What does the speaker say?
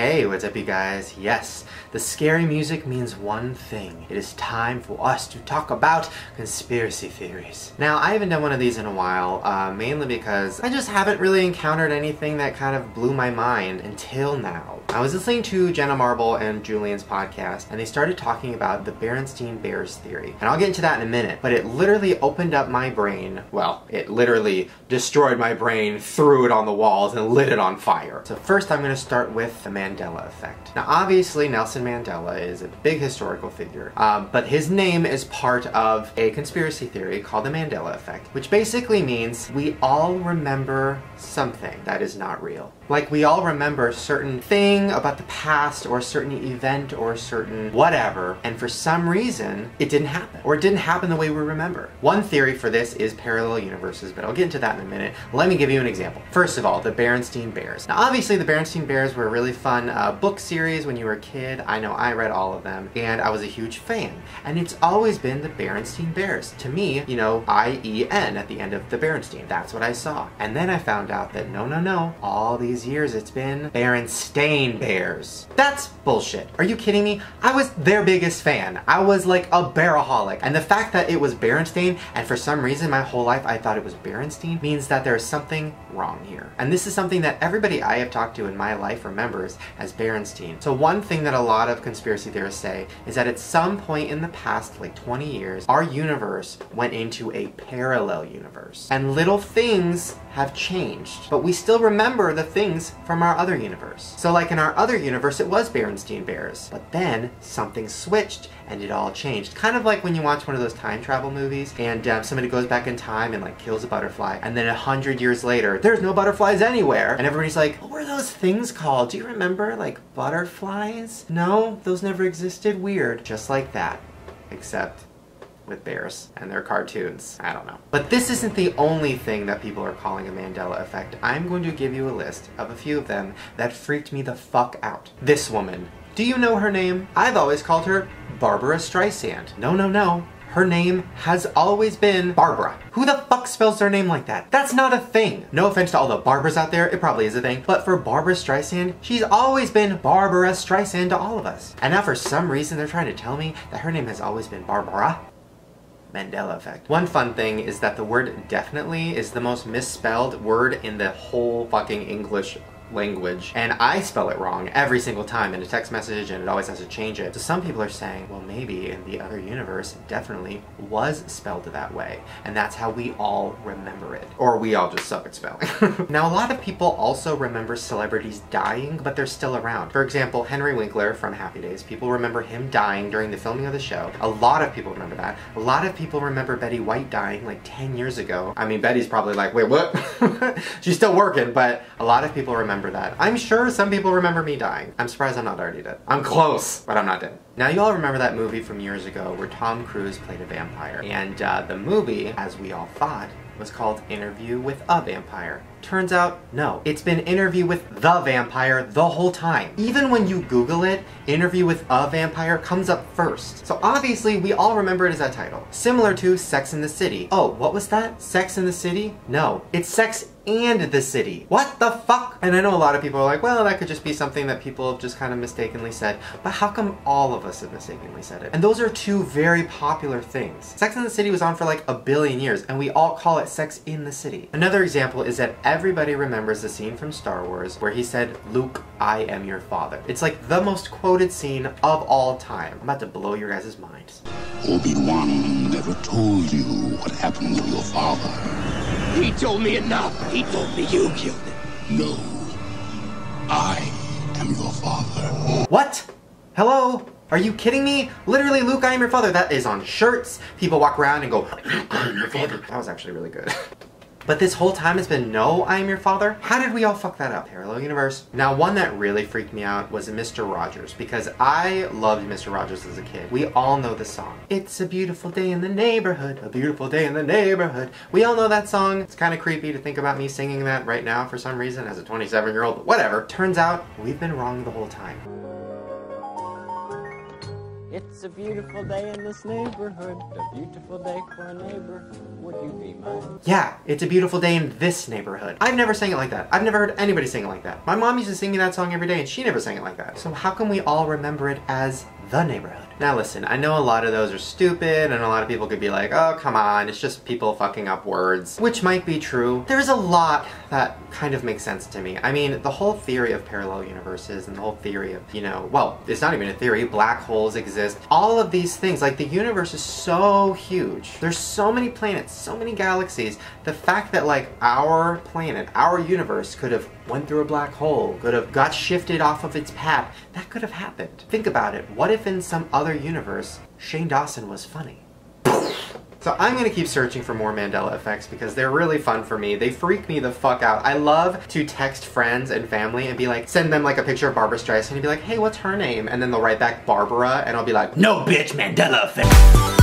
Hey, what's up you guys? Yes, the scary music means one thing. It is time for us to talk about conspiracy theories. Now, I haven't done one of these in a while, mainly because I just haven't really encountered anything that kind of blew my mind until now. I was listening to Jenna Marble and Julian's podcast, and they started talking about the Berenstain Bears theory. And I'll get into that in a minute, but it literally opened up my brain. Well, it literally destroyed my brain, threw it on the walls, and lit it on fire. So first I'm going to start with the Mandela effect. Now obviously Nelson Mandela is a big historical figure, but his name is part of a conspiracy theory called the Mandela effect, which basically means we all remember something that is not real. Like we all remember a certain thing about the past or a certain event or a certain whatever, and for some reason it didn't happen, or it didn't happen the way we remember. One theory for this is parallel universes, but I'll get into that in a minute. Let me give you an example. First of all, the Berenstain Bears. Now obviously the Berenstain Bears were a really fun book series when you were a kid. I know I read all of them, and I was a huge fan. And it's always been the Berenstain Bears. To me, you know, I-E-N at the end of the Berenstain. That's what I saw. And then I found out that no, all these years it's been Berenstain Bears. That's bullshit. Are you kidding me? I was their biggest fan. I was like a bearaholic. And the fact that it was Berenstain, and for some reason my whole life I thought it was Berenstain, means that there's something wrong here. And this is something that everybody I have talked to in my life remembers as Berenstain. So one thing that a lot of conspiracy theorists say is that at some point in the past, like 20 years, our universe went into a parallel universe. And little things have changed, but we still remember the things from our other universe. So like in our other universe, it was Berenstain Bears, but then something switched and it all changed. Kind of like when you watch one of those time travel movies and somebody goes back in time and like kills a butterfly, and then 100 years later, there's no butterflies anywhere. And everybody's like, what were those things called? Do you remember? Like butterflies? No, those never existed. Weird. Just like that, except with bears and their cartoons. I don't know. But this isn't the only thing that people are calling a Mandela effect. I'm going to give you a list of a few of them that freaked me the fuck out. This woman. Do you know her name? I've always called her Barbara Streisand. No. Her name has always been Barbara. Who the fuck spells their name like that? That's not a thing. No offense to all the Barbaras out there, it probably is a thing, but for Barbara Streisand, she's always been Barbara Streisand to all of us. And now for some reason they're trying to tell me that her name has always been Barbara. Mandela effect. One fun thing is that the word definitely is the most misspelled word in the whole fucking English language, and I spell it wrong every single time in a text message, and it always has to change it. So some people are saying, well, maybe in the other universe it definitely was spelled that way, and that's how we all remember it. Or we all just suck at spelling. Now a lot of people also remember celebrities dying, but they're still around. For example, Henry Winkler from Happy Days, people remember him dying during the filming of the show. A lot of people remember that. A lot of people remember Betty White dying like 10 years ago. I mean, Betty's probably like, wait, what? She's still working, but a lot of people remember that. I'm sure some people remember me dying. I'm surprised I'm not already dead. I'm close, but I'm not dead. Now you all remember that movie from years ago where Tom Cruise played a vampire. And the movie, as we all thought, was called Interview with a Vampire. Turns out, no. It's been Interview with the Vampire the whole time. Even when you Google it, Interview with a Vampire comes up first. So obviously, we all remember it as that title. Similar to Sex and the City. Oh, what was that? Sex and the City? No, it's Sex and the City. What the fuck? And I know a lot of people are like, well, that could just be something that people have just kind of mistakenly said. But how come all of us have mistakenly said it? And those are two very popular things. Sex and the City was on for like 1 billion years, and we all call it Sex in the City. Another example is that everybody remembers the scene from Star Wars where he said, Luke, I am your father. It's like the most quoted scene of all time. I'm about to blow your guys' minds. Obi-Wan never told you what happened to your father. He told me enough. He told me you killed him. No. I am your father. What? Hello? Are you kidding me? Literally, Luke, I am your father. That is on shirts. People walk around and go, Luke, I am your father. That was actually really good. But this whole time it's been no, I am your father? How did we all fuck that up? Parallel universe. Now one that really freaked me out was Mr. Rogers, because I loved Mr. Rogers as a kid. We all know the song. It's a beautiful day in the neighborhood, a beautiful day in the neighborhood. We all know that song. It's kind of creepy to think about me singing that right now for some reason as a 27-year-old, but whatever. Turns out we've been wrong the whole time. It's a beautiful day in this neighborhood, a beautiful day for a neighbor. Would you be mine? Yeah, it's a beautiful day in this neighborhood. I've never sang it like that. I've never heard anybody sing it like that. My mom used to sing me that song every day and she never sang it like that. So how can we all remember it as the neighborhood? Now listen, I know a lot of those are stupid and a lot of people could be like, oh come on, it's just people fucking up words, which might be true. There's a lot that kind of makes sense to me. I mean, the whole theory of parallel universes and the whole theory of, you know, well, it's not even a theory, black holes exist. All of these things, like the universe is so huge. There's so many planets, so many galaxies. The fact that like our planet, our universe could have went through a black hole, could have got shifted off of its path, that could have happened. Think about it. What if in some other universe, Shane Dawson was funny? So I'm gonna keep searching for more Mandela effects because they're really fun for me. They freak me the fuck out. I love to text friends and family and be like, send them like a picture of Barbara Streisand and be like, hey, what's her name? And then they'll write back Barbara and I'll be like, no bitch, Mandela effect.